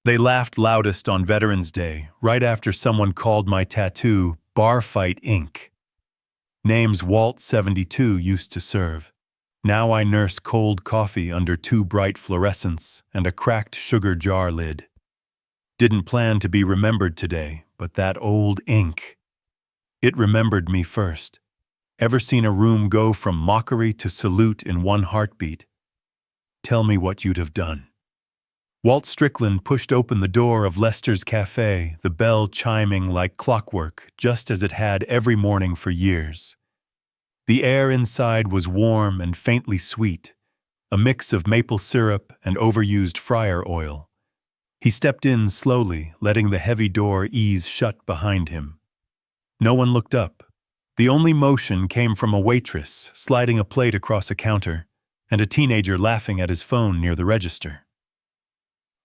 They laughed loudest on Veterans Day, right after someone called my tattoo Bar Fight Inc. Names Walt 72 used to serve. Now I nurse cold coffee under two bright fluorescents and a cracked sugar jar lid. Didn't plan to be remembered today, but that old ink. It remembered me first. Ever seen a room go from mockery to salute in one heartbeat? Tell me what you'd have done. Walt Strickland pushed open the door of Lester's café, the bell chiming like clockwork, just as it had every morning for years. The air inside was warm and faintly sweet, a mix of maple syrup and overused fryer oil. He stepped in slowly, letting the heavy door ease shut behind him. No one looked up. The only motion came from a waitress sliding a plate across a counter and a teenager laughing at his phone near the register.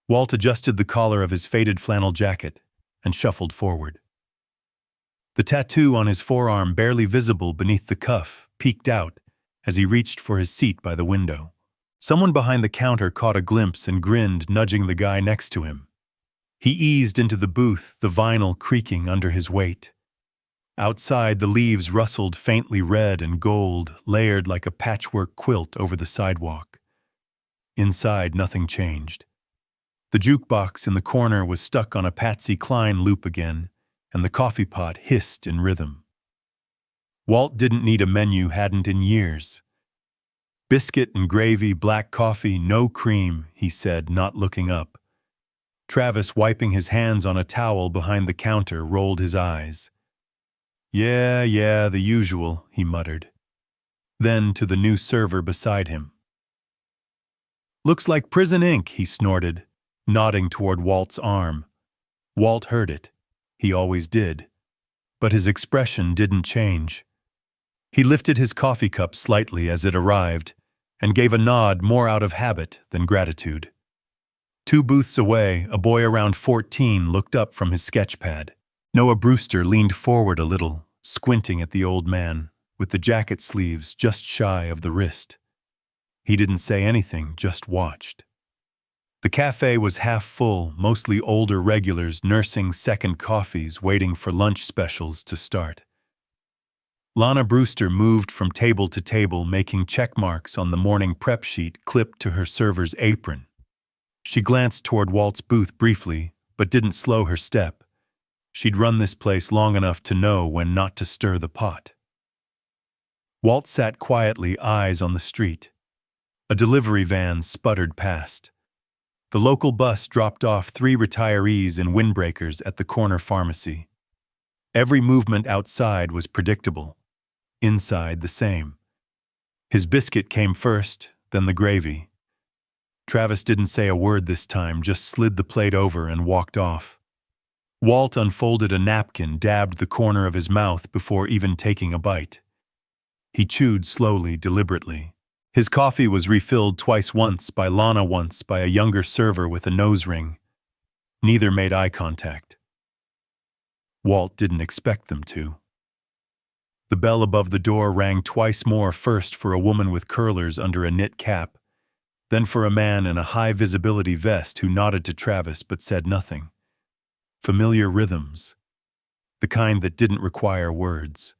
Walt adjusted the collar of his faded flannel jacket and shuffled forward. The tattoo on his forearm, barely visible beneath the cuff, peeked out as he reached for his seat by the window. Someone behind the counter caught a glimpse and grinned, nudging the guy next to him. He eased into the booth, the vinyl creaking under his weight. Outside, the leaves rustled faintly red and gold, layered like a patchwork quilt over the sidewalk. Inside, nothing changed. The jukebox in the corner was stuck on a Patsy Cline loop again, and the coffee pot hissed in rhythm. Walt didn't need a menu, hadn't in years. Biscuit and gravy, black coffee, no cream, he said, not looking up. Travis, wiping his hands on a towel behind the counter, rolled his eyes. Yeah, the usual, he muttered. Then to the new server beside him. Looks like prison ink, he snorted, nodding toward Walt's arm. Walt heard it. He always did. But his expression didn't change. He lifted his coffee cup slightly as it arrived and gave a nod more out of habit than gratitude. 2 booths away, a boy around 14 looked up from his sketch pad. Noah Brewster leaned forward a little, squinting at the old man, with the jacket sleeves just shy of the wrist. He didn't say anything, just watched. The cafe was half full, mostly older regulars nursing second coffees, waiting for lunch specials to start. Lana Brewster moved from table to table, making check marks on the morning prep sheet clipped to her server's apron. She glanced toward Walt's booth briefly, but didn't slow her step. She'd run this place long enough to know when not to stir the pot. Walt sat quietly, eyes on the street. A delivery van sputtered past. The local bus dropped off 3 retirees in windbreakers at the corner pharmacy. Every movement outside was predictable. Inside, the same. His biscuit came first, then the gravy. Travis didn't say a word this time, just slid the plate over and walked off. Walt unfolded a napkin, dabbed the corner of his mouth before even taking a bite. He chewed slowly, deliberately. His coffee was refilled twice, once by Lana, once by a younger server with a nose ring. Neither made eye contact. Walt didn't expect them to. The bell above the door rang twice more, first for a woman with curlers under a knit cap, then for a man in a high-visibility vest who nodded to Travis but said nothing. Familiar rhythms, the kind that didn't require words.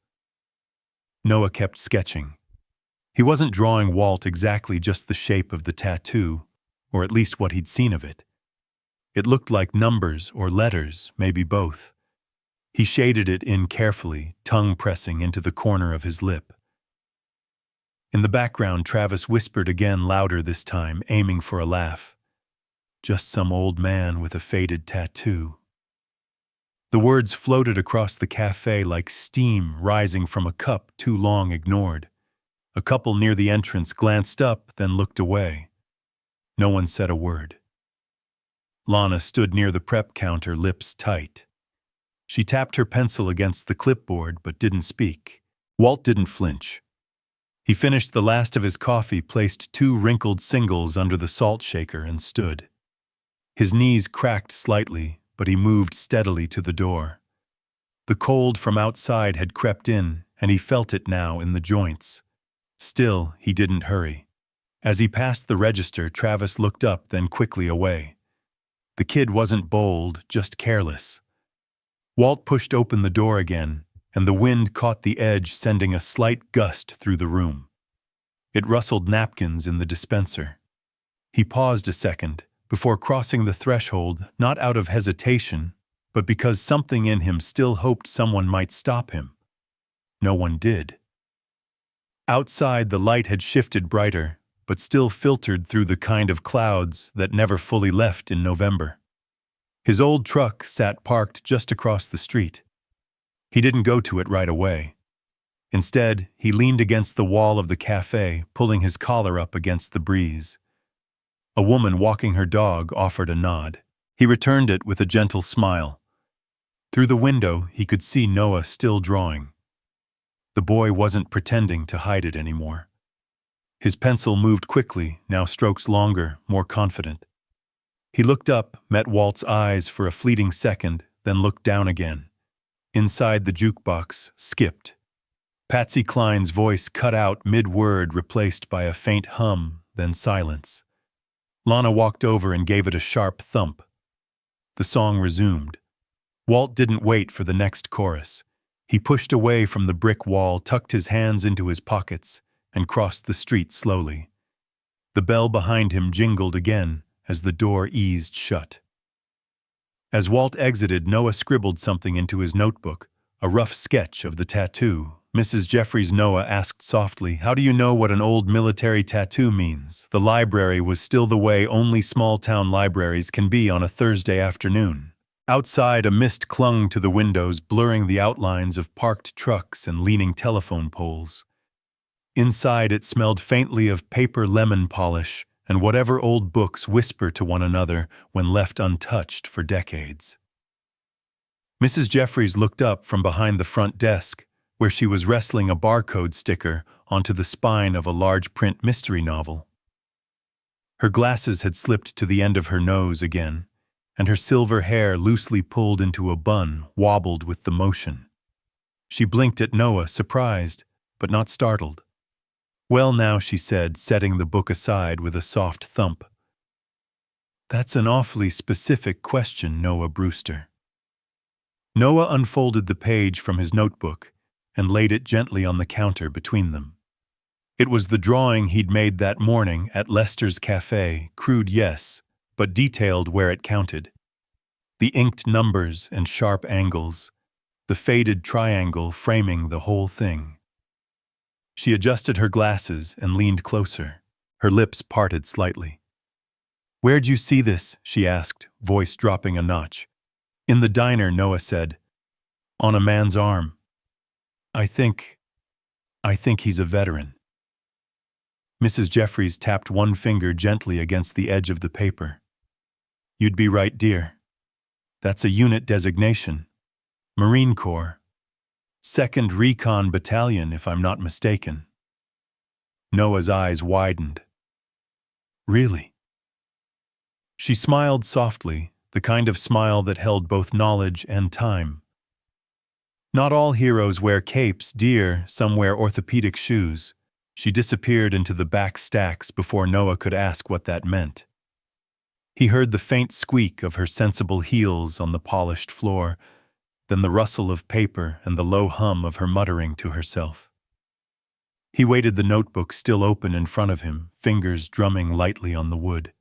Noah kept sketching. He wasn't drawing Walt exactly just the shape of the tattoo, or at least what he'd seen of it. It looked like numbers or letters, maybe both. He shaded it in carefully, tongue pressing into the corner of his lip. In the background, Travis whispered again, louder this time, aiming for a laugh. Just some old man with a faded tattoo. The words floated across the cafe like steam rising from a cup too long ignored. A couple near the entrance glanced up, then looked away. No one said a word. Lana stood near the prep counter, lips tight. She tapped her pencil against the clipboard but didn't speak. Walt didn't flinch. He finished the last of his coffee, placed 2 wrinkled singles under the salt shaker, and stood. His knees cracked slightly, but he moved steadily to the door. The cold from outside had crept in, and he felt it now in the joints. Still, he didn't hurry. As he passed the register, Travis looked up, then quickly away. The kid wasn't bold, just careless. Walt pushed open the door again, and the wind caught the edge, sending a slight gust through the room. It rustled napkins in the dispenser. He paused a second before crossing the threshold, not out of hesitation, but because something in him still hoped someone might stop him. No one did. Outside, the light had shifted brighter, but still filtered through the kind of clouds that never fully left in November. His old truck sat parked just across the street. He didn't go to it right away. Instead, he leaned against the wall of the café, pulling his collar up against the breeze. A woman walking her dog offered a nod. He returned it with a gentle smile. Through the window, he could see Noah still drawing. The boy wasn't pretending to hide it anymore. His pencil moved quickly, now strokes longer, more confident. He looked up, met Walt's eyes for a fleeting second, then looked down again. Inside the jukebox, skipped. Patsy Cline's voice cut out mid-word, replaced by a faint hum, then silence. Lana walked over and gave it a sharp thump. The song resumed. Walt didn't wait for the next chorus. He pushed away from the brick wall, tucked his hands into his pockets, and crossed the street slowly. The bell behind him jingled again as the door eased shut. As Walt exited, Noah scribbled something into his notebook, a rough sketch of the tattoo. Mrs. Jeffries, Noah asked softly, "How do you know what an old military tattoo means?" The library was still the way only small-town libraries can be on a Thursday afternoon. Outside, a mist clung to the windows, blurring the outlines of parked trucks and leaning telephone poles. Inside, it smelled faintly of paper lemon polish and whatever old books whisper to one another when left untouched for decades. Mrs. Jeffries looked up from behind the front desk, where she was wrestling a barcode sticker onto the spine of a large print mystery novel. Her glasses had slipped to the end of her nose again, and her silver hair, loosely pulled into a bun, wobbled with the motion. She blinked at Noah, surprised, but not startled. "Well now," she said, setting the book aside with a soft thump. "That's an awfully specific question, Noah Brewster." Noah unfolded the page from his notebook and laid it gently on the counter between them. It was the drawing he'd made that morning at Lester's Café, crude, yes, but detailed where it counted. The inked numbers and sharp angles, the faded triangle framing the whole thing. She adjusted her glasses and leaned closer, her lips parted slightly. "Where'd you see this?" she asked, voice dropping a notch. "In the diner," Noah said. "On a man's arm. I think he's a veteran." Mrs. Jeffries tapped one finger gently against the edge of the paper. "You'd be right, dear. That's a unit designation. Marine Corps. 2nd Recon Battalion, if I'm not mistaken." Noah's eyes widened. "Really?" She smiled softly, the kind of smile that held both knowledge and time. "Not all heroes wear capes, dear. Some wear orthopedic shoes." She disappeared into the back stacks before Noah could ask what that meant. He heard the faint squeak of her sensible heels on the polished floor, then the rustle of paper and the low hum of her muttering to herself. He waited, the notebook still open in front of him, fingers drumming lightly on the wood.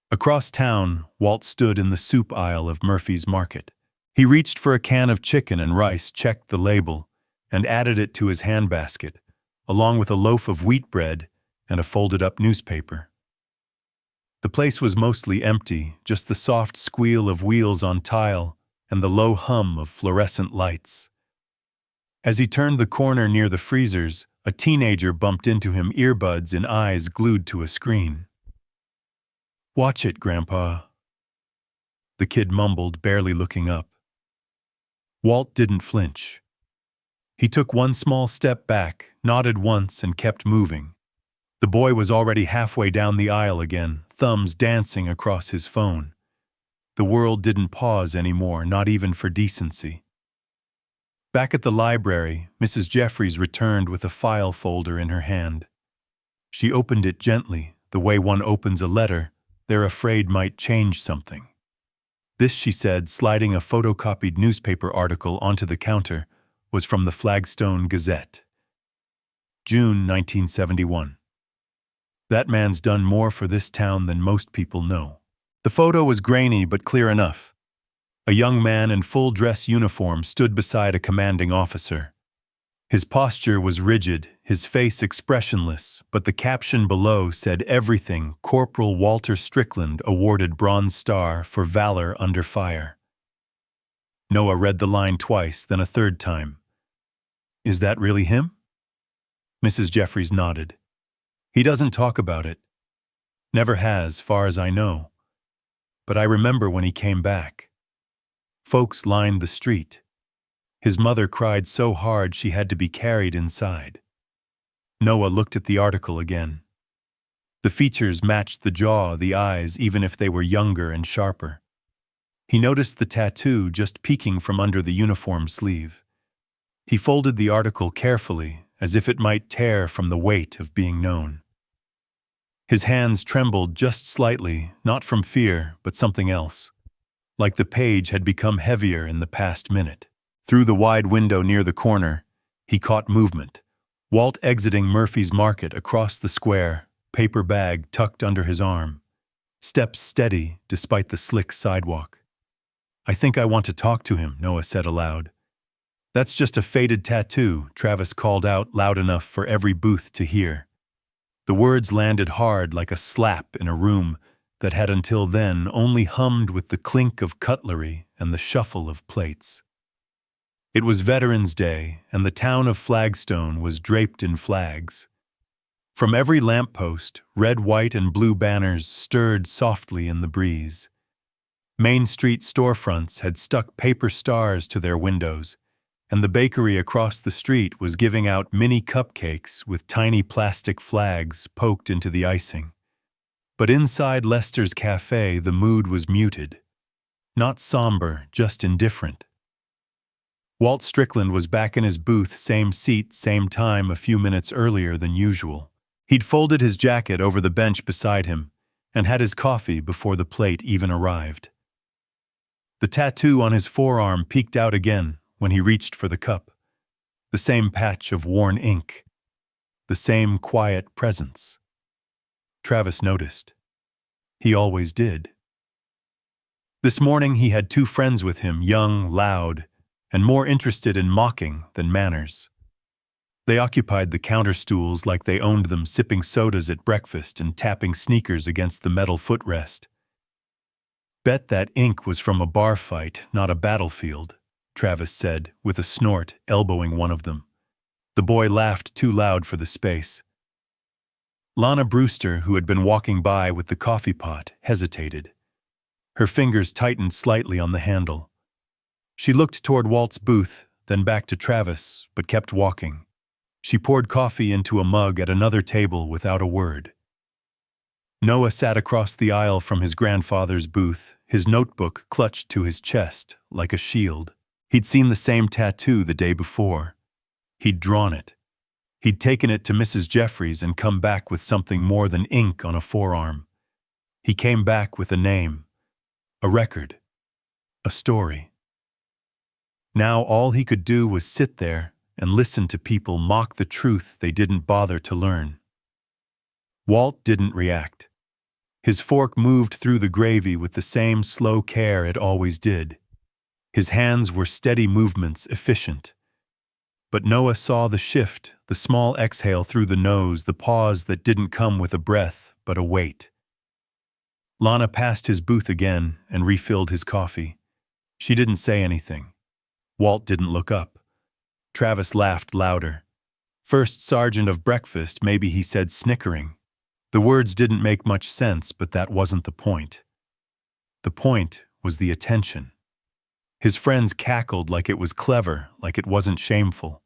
Across town, Walt stood in the soup aisle of Murphy's Market. He reached for a can of chicken and rice, checked the label, and added it to his handbasket, along with a loaf of wheat bread and a folded-up newspaper. The place was mostly empty, just the soft squeal of wheels on tile and the low hum of fluorescent lights. As he turned the corner near the freezers, a teenager bumped into him, earbuds and eyes glued to a screen. "Watch it, Grandpa," the kid mumbled, barely looking up. Walt didn't flinch. He took one small step back, nodded once, and kept moving. The boy was already halfway down the aisle again, thumbs dancing across his phone. The world didn't pause anymore, not even for decency. Back at the library, Mrs. Jeffries returned with a file folder in her hand. She opened it gently, the way one opens a letter, They're afraid might change something. This, she said, sliding a photocopied newspaper article onto the counter, was from the Flagstone Gazette. June 1971. That man's done more for this town than most people know. The photo was grainy but clear enough. A young man in full dress uniform stood beside a commanding officer. His posture was rigid, his face expressionless, but the caption below said everything. Corporal Walter Strickland awarded Bronze Star for valor under fire. Noah read the line twice, then a third time. Is that really him? Mrs. Jeffries nodded. He doesn't talk about it. Never has, far as I know. But I remember when he came back. Folks lined the street. His mother cried so hard she had to be carried inside. Noah looked at the article again. The features matched the jaw, the eyes, even if they were younger and sharper. He noticed the tattoo just peeking from under the uniform sleeve. He folded the article carefully, as if it might tear from the weight of being known. His hands trembled just slightly, not from fear, but something else. Like the page had become heavier in the past minute. Through the wide window near the corner, he caught movement. Walt exiting Murphy's Market across the square, paper bag tucked under his arm. Steps steady despite the slick sidewalk. I think I want to talk to him, Noah said aloud. That's just a faded tattoo, Travis called out loud enough for every booth to hear. The words landed hard like a slap in a room that had until then only hummed with the clink of cutlery and the shuffle of plates. It was Veterans Day, and the town of Flagstone was draped in flags. From every lamppost, red, white, and blue banners stirred softly in the breeze. Main Street storefronts had stuck paper stars to their windows, and the bakery across the street was giving out mini cupcakes with tiny plastic flags poked into the icing. But inside Lester's café, the mood was muted. Not somber, just indifferent. Walt Strickland was back in his booth, same seat, same time, a few minutes earlier than usual. He'd folded his jacket over the bench beside him and had his coffee before the plate even arrived. The tattoo on his forearm peeked out again when he reached for the cup. The same patch of worn ink. The same quiet presence. Travis noticed. He always did. This morning he had two friends with him, young, loud, and more interested in mocking than manners. They occupied the counter stools like they owned them, sipping sodas at breakfast and tapping sneakers against the metal footrest. Bet that ink was from a bar fight, not a battlefield, Travis said, with a snort, elbowing one of them. The boy laughed too loud for the space. Lana Brewster, who had been walking by with the coffee pot, hesitated. Her fingers tightened slightly on the handle. She looked toward Walt's booth, then back to Travis, but kept walking. She poured coffee into a mug at another table without a word. Noah sat across the aisle from his grandfather's booth, his notebook clutched to his chest like a shield. He'd seen the same tattoo the day before. He'd drawn it. He'd taken it to Mrs. Jeffries and come back with something more than ink on a forearm. He came back with a name, a record, a story. Now all he could do was sit there and listen to people mock the truth they didn't bother to learn. Walt didn't react. His fork moved through the gravy with the same slow care it always did. His hands were steady movements, efficient. But Noah saw the shift, the small exhale through the nose, the pause that didn't come with a breath, but a wait. Lana passed his booth again and refilled his coffee. She didn't say anything. Walt didn't look up. Travis laughed louder. First sergeant of breakfast, maybe, he said, snickering. The words didn't make much sense, but that wasn't the point. The point was the attention. His friends cackled like it was clever, like it wasn't shameful.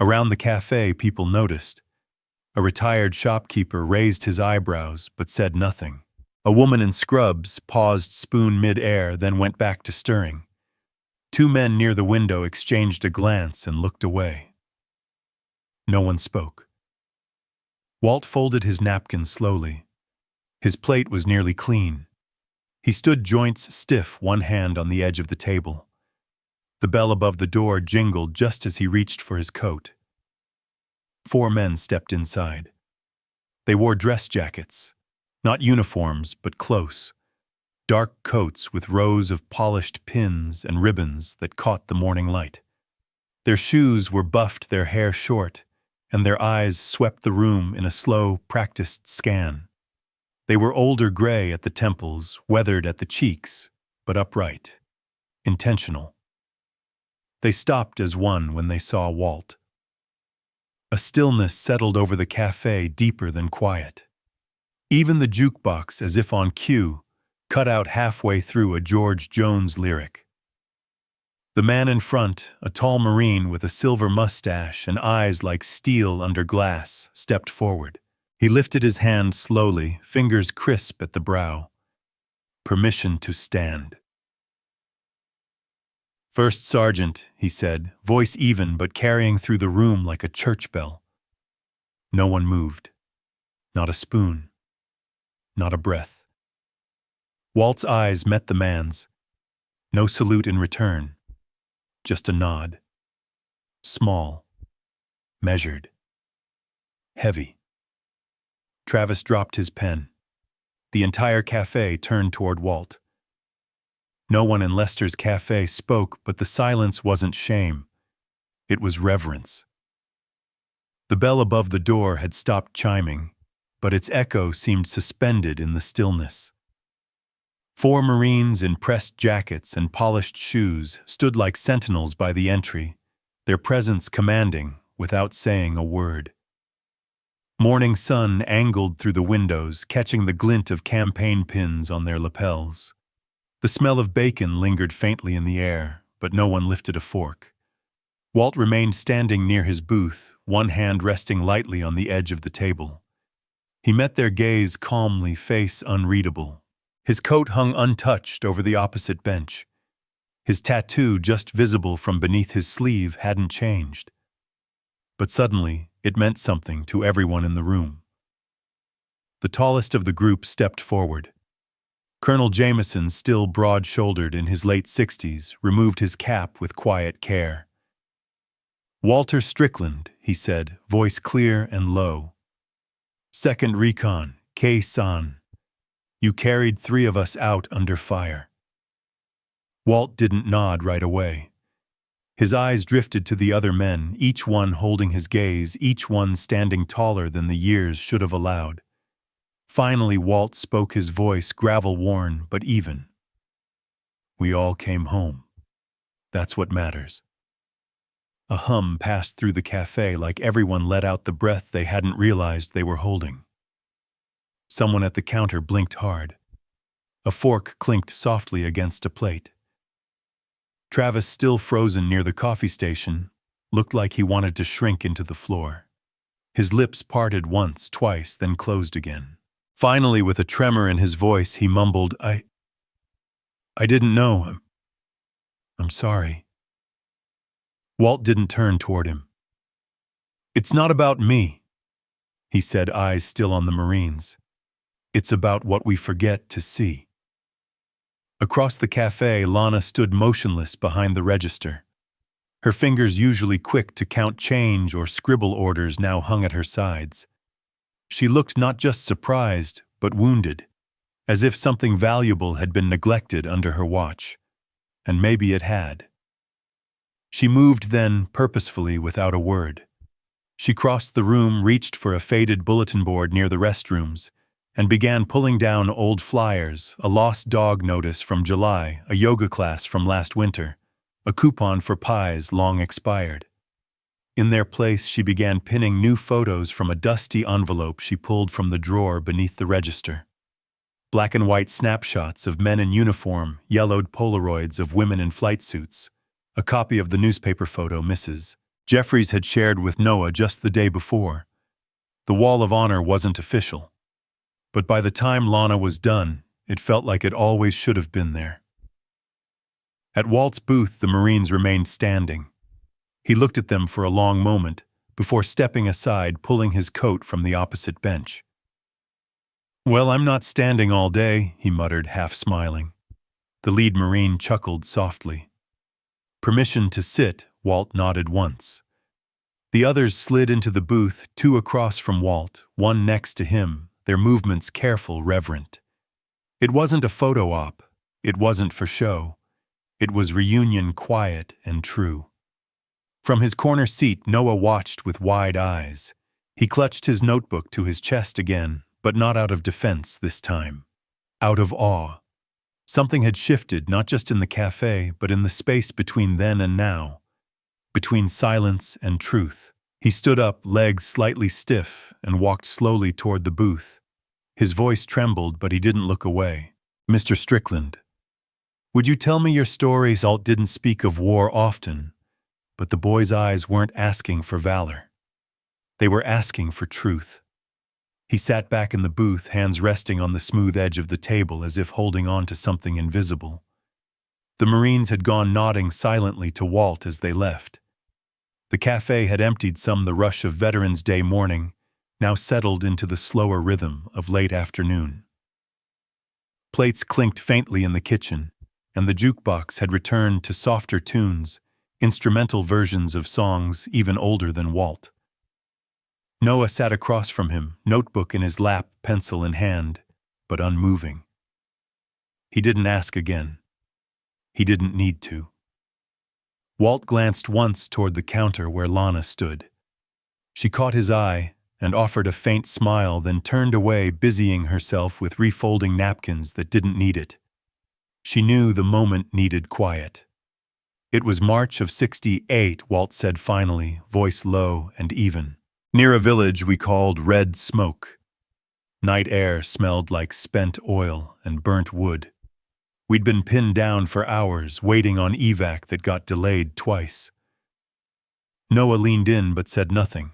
Around the café, people noticed. A retired shopkeeper raised his eyebrows but said nothing. A woman in scrubs paused spoon mid-air, then went back to stirring. Two men near the window exchanged a glance and looked away. No one spoke. Walt folded his napkin slowly. His plate was nearly clean. He stood joints stiff, one hand on the edge of the table. The bell above the door jingled just as he reached for his coat. 4 men stepped inside. They wore dress jackets, not uniforms, but close. Dark coats with rows of polished pins and ribbons that caught the morning light. Their shoes were buffed, their hair short, and their eyes swept the room in a slow, practiced scan. They were older gray at the temples, weathered at the cheeks, but upright, intentional. They stopped as one when they saw Walt. A stillness settled over the café deeper than quiet. Even the jukebox, as if on cue, cut out halfway through a George Jones lyric. The man in front, a tall Marine with a silver mustache and eyes like steel under glass, stepped forward. He lifted his hand slowly, fingers crisp at the brow. Permission to stand. "First Sergeant," he said, voice even but carrying through the room like a church bell. No one moved. Not a spoon. Not a breath. Walt's eyes met the man's. No salute in return. Just a nod. Small. Measured. Heavy. Travis dropped his pen. The entire café turned toward Walt. No one in Lester's café spoke, but the silence wasn't shame. It was reverence. The bell above the door had stopped chiming, but its echo seemed suspended in the stillness. 4 Marines in pressed jackets and polished shoes stood like sentinels by the entry, their presence commanding without saying a word. Morning sun angled through the windows, catching the glint of campaign pins on their lapels. The smell of bacon lingered faintly in the air, but no one lifted a fork. Walt remained standing near his booth, one hand resting lightly on the edge of the table. He met their gaze calmly, face unreadable. His coat hung untouched over the opposite bench. His tattoo, just visible from beneath his sleeve, hadn't changed. But suddenly, it meant something to everyone in the room. The tallest of the group stepped forward. Colonel Jameson, still broad-shouldered in his late 60s, removed his cap with quiet care. "Walter Strickland," he said, voice clear and low. "Second Recon, K-San. You carried 3 of us out under fire." Walt didn't nod right away. His eyes drifted to the other men, each one holding his gaze, each one standing taller than the years should have allowed. Finally, Walt spoke, his voice gravel-worn but even. "We all came home. That's what matters." A hum passed through the café, like everyone let out the breath they hadn't realized they were holding. Someone at the counter blinked hard. A fork clinked softly against a plate. Travis, still frozen near the coffee station, looked like he wanted to shrink into the floor. His lips parted once, twice, then closed again. Finally, with a tremor in his voice, he mumbled, I didn't know. I'm sorry." Walt didn't turn toward him. "It's not about me," he said, eyes still on the Marines. "It's about what we forget to see." Across the café, Lana stood motionless behind the register. Her fingers, usually quick to count change or scribble orders, now hung at her sides. She looked not just surprised, but wounded, as if something valuable had been neglected under her watch. And maybe it had. She moved then, purposefully, without a word. She crossed the room, reached for a faded bulletin board near the restrooms, and began pulling down old flyers, a lost dog notice from July, a yoga class from last winter, a coupon for pies long expired. In their place, she began pinning new photos from a dusty envelope she pulled from the drawer beneath the register. Black and white snapshots of men in uniform, yellowed Polaroids of women in flight suits, a copy of the newspaper photo Mrs. Jeffries had shared with Noah just the day before. The Wall of Honor wasn't official. But by the time Lana was done, it felt like it always should have been there. At Walt's booth, the Marines remained standing. He looked at them for a long moment, before stepping aside, pulling his coat from the opposite bench. Well, I'm not standing all day, he muttered, half smiling. The lead Marine chuckled softly. Permission to sit, Walt nodded once. The others slid into the booth, two across from Walt, one next to him, their movements careful, reverent. It wasn't a photo op. It wasn't for show. It was reunion quiet and true. From his corner seat, Noah watched with wide eyes. He clutched his notebook to his chest again, but not out of defense this time. Out of awe. Something had shifted, not just in the cafe, but in the space between then and now. Between silence and truth. He stood up, legs slightly stiff, and walked slowly toward the booth. His voice trembled, but he didn't look away. Mr. Strickland, would you tell me your stories? Alt didn't speak of war often, but the boy's eyes weren't asking for valor. They were asking for truth. He sat back in the booth, hands resting on the smooth edge of the table as if holding on to something invisible. The Marines had gone nodding silently to Walt as they left. The cafe had emptied some the rush of Veterans Day morning, now settled into the slower rhythm of late afternoon. Plates clinked faintly in the kitchen, and the jukebox had returned to softer tunes, instrumental versions of songs even older than Walt. Noah sat across from him, notebook in his lap, pencil in hand, but unmoving. He didn't ask again. He didn't need to. Walt glanced once toward the counter where Lana stood. She caught his eye and offered a faint smile, then turned away, busying herself with refolding napkins that didn't need it. She knew the moment needed quiet. It was March of '68, Walt said finally, voice low and even. Near a village we called Red Smoke. Night air smelled like spent oil and burnt wood. We'd been pinned down for hours, waiting on evac that got delayed twice. Noah leaned in but said nothing.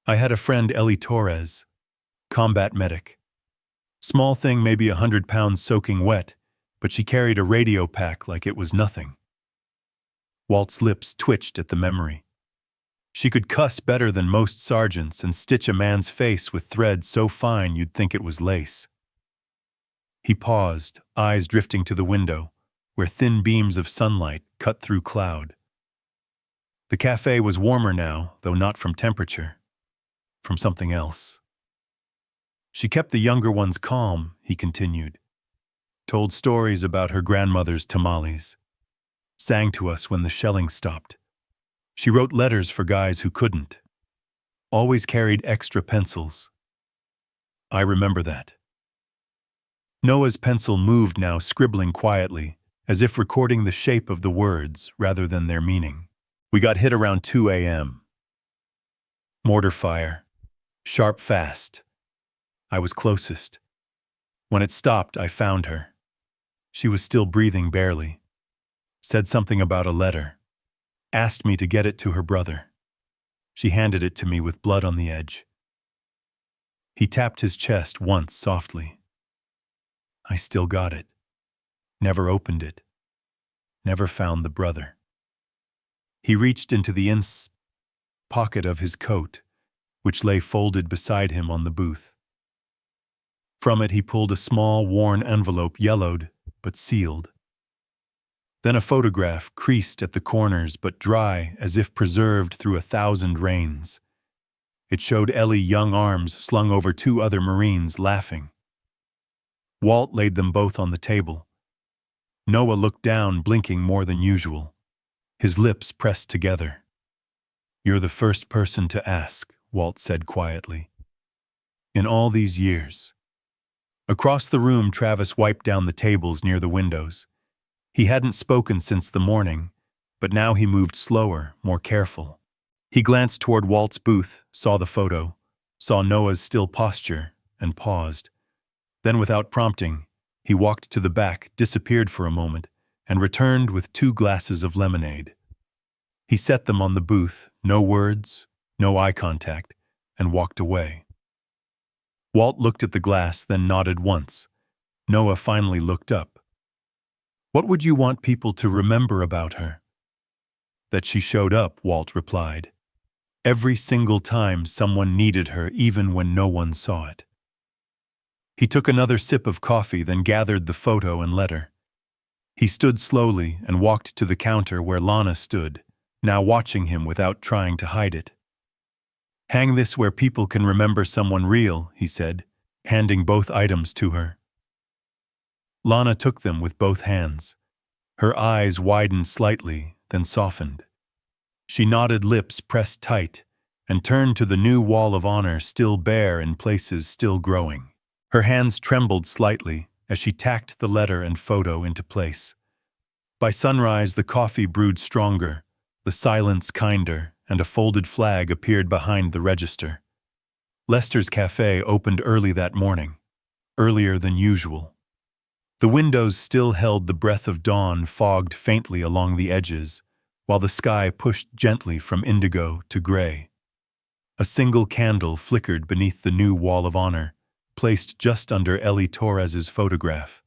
I had a friend, Ellie Torres, combat medic. Small thing, maybe 100 pounds soaking wet, but she carried a radio pack like it was nothing. Walt's lips twitched at the memory. She could cuss better than most sergeants and stitch a man's face with thread so fine you'd think it was lace. He paused, eyes drifting to the window, where thin beams of sunlight cut through cloud. The cafe was warmer now, though not from temperature, from something else. She kept the younger ones calm, he continued. Told stories about her grandmother's tamales. Sang to us when the shelling stopped. She wrote letters for guys who couldn't. Always carried extra pencils. I remember that. Noah's pencil moved now, scribbling quietly, as if recording the shape of the words rather than their meaning. We got hit around 2 a.m. Mortar fire. Sharp fast. I was closest. When it stopped, I found her. She was still breathing barely. Said something about a letter. Asked me to get it to her brother. She handed it to me with blood on the edge. He tapped his chest once softly. I still got it. Never opened it. Never found the brother. He reached into the pocket of his coat, which lay folded beside him on the booth. From it he pulled a small, worn envelope, yellowed but sealed. Then a photograph, creased at the corners but dry as if preserved through 1,000 rains. It showed Ellie, young arms slung over two other Marines, laughing. Walt laid them both on the table. Noah looked down, blinking more than usual. His lips pressed together. You're the first person to ask, Walt said quietly. In all these years. Across the room, Travis wiped down the tables near the windows. He hadn't spoken since the morning, but now he moved slower, more careful. He glanced toward Walt's booth, saw the photo, saw Noah's still posture, and paused. Then, without prompting, he walked to the back, disappeared for a moment, and returned with 2 glasses of lemonade. He set them on the booth, no words, no eye contact, and walked away. Walt looked at the glass, then nodded once. Noah finally looked up. What would you want people to remember about her? That she showed up, Walt replied. Every single time someone needed her, even when no one saw it. He took another sip of coffee, then gathered the photo and letter. He stood slowly and walked to the counter where Lana stood, now watching him without trying to hide it. "Hang this where people can remember someone real," he said, handing both items to her. Lana took them with both hands. Her eyes widened slightly, then softened. She nodded, lips pressed tight, and turned to the new wall of honor, still bare in places, still growing. Her hands trembled slightly as she tacked the letter and photo into place. By sunrise, the coffee brewed stronger, the silence kinder, and a folded flag appeared behind the register. Lester's Café opened early that morning, earlier than usual. The windows still held the breath of dawn, fogged faintly along the edges, while the sky pushed gently from indigo to gray. A single candle flickered beneath the new wall of honor, placed just under Ellie Torres's photograph.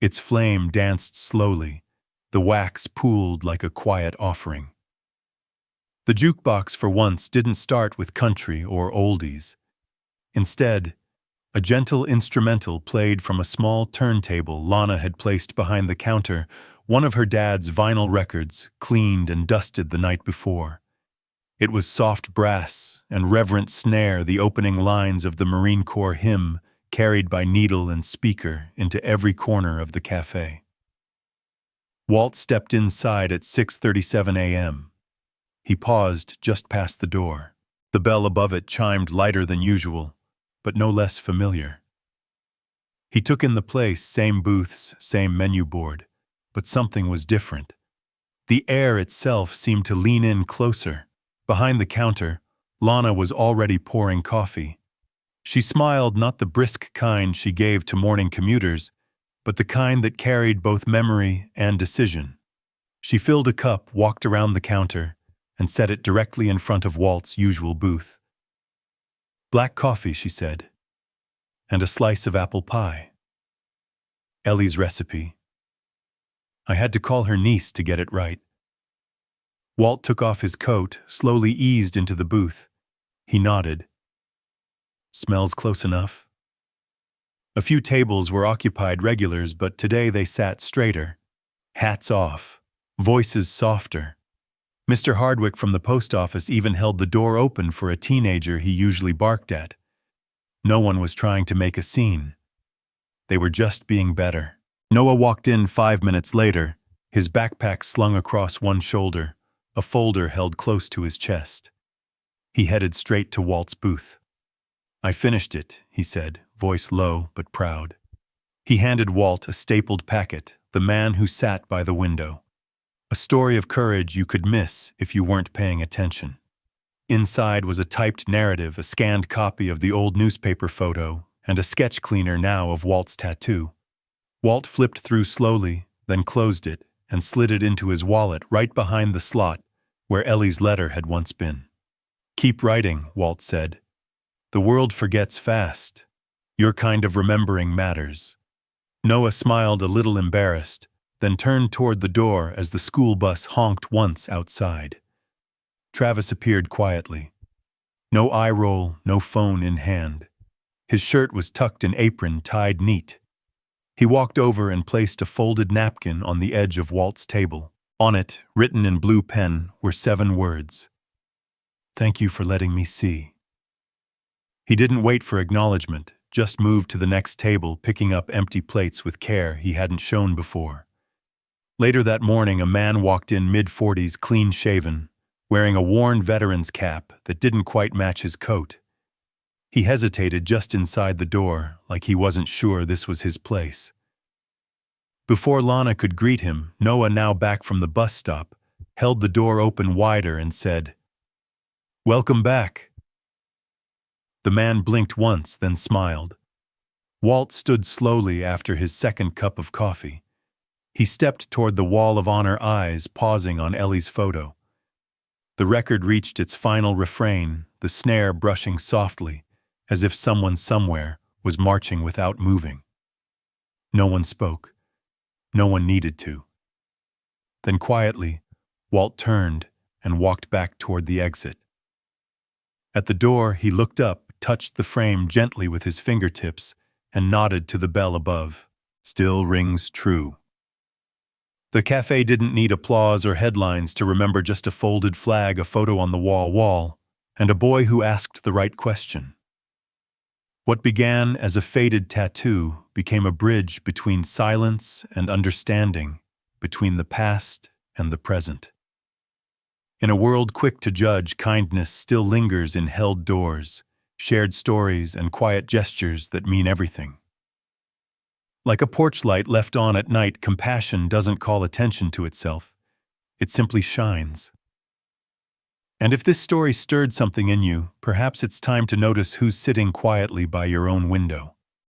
Its flame danced slowly, the wax pooled like a quiet offering. The jukebox for once didn't start with country or oldies. Instead, a gentle instrumental played from a small turntable Lana had placed behind the counter, one of her dad's vinyl records, cleaned and dusted the night before. It was soft brass and reverent snare, the opening lines of the Marine Corps hymn carried by needle and speaker into every corner of the cafe. Walt stepped inside at 6:37 a.m. He paused just past the door. The bell above it chimed lighter than usual, but no less familiar. He took in the place, same booths, same menu board, but something was different. The air itself seemed to lean in closer. Behind the counter, Lana was already pouring coffee. She smiled, not the brisk kind she gave to morning commuters, but the kind that carried both memory and decision. She filled a cup, walked around the counter, and set it directly in front of Walt's usual booth. "Black coffee," she said, "and a slice of apple pie. Ellie's recipe. I had to call her niece to get it right." Walt took off his coat, slowly eased into the booth. He nodded. "Smells close enough." A few tables were occupied regulars, but today they sat straighter. Hats off, voices softer. Mr. Hardwick from the post office even held the door open for a teenager he usually barked at. No one was trying to make a scene. They were just being better. Noah walked in 5 minutes later, his backpack slung across one shoulder, a folder held close to his chest. He headed straight to Walt's booth. "I finished it," he said, voice low but proud. He handed Walt a stapled packet, The Man Who Sat by the Window. A story of courage you could miss if you weren't paying attention. Inside was a typed narrative, a scanned copy of the old newspaper photo, and a sketch cleaner now of Walt's tattoo. Walt flipped through slowly, then closed it and slid it into his wallet right behind the slot where Ellie's letter had once been. "Keep writing," Walt said. "The world forgets fast. Your kind of remembering matters." Noah smiled, a little embarrassed, then turned toward the door as the school bus honked once outside. Travis appeared quietly. No eye roll, no phone in hand. His shirt was tucked in apron tied neat. He walked over and placed a folded napkin on the edge of Walt's table. On it, written in blue pen, were 7 words. "Thank you for letting me see." He didn't wait for acknowledgement, just moved to the next table, picking up empty plates with care he hadn't shown before. Later that morning, a man walked in, mid-40s, clean-shaven, wearing a worn veteran's cap that didn't quite match his coat. He hesitated just inside the door, like he wasn't sure this was his place. Before Lana could greet him, Noah, now back from the bus stop, held the door open wider and said, "Welcome back." The man blinked once, then smiled. Walt stood slowly after his second cup of coffee. He stepped toward the wall of honor, eyes pausing on Ellie's photo. The record reached its final refrain, the snare brushing softly, as if someone somewhere was marching without moving. No one spoke. No one needed to. Then quietly, Walt turned and walked back toward the exit. At the door, he looked up, touched the frame gently with his fingertips, and nodded to the bell above. Still rings true. The cafe didn't need applause or headlines to remember just a folded flag, a photo on the wall, and a boy who asked the right question. What began as a faded tattoo became a bridge between silence and understanding, between the past and the present. In a world quick to judge, kindness still lingers in held doors, shared stories, and quiet gestures that mean everything. Like a porch light left on at night, compassion doesn't call attention to itself. It simply shines. And if this story stirred something in you, perhaps it's time to notice who's sitting quietly by your own window.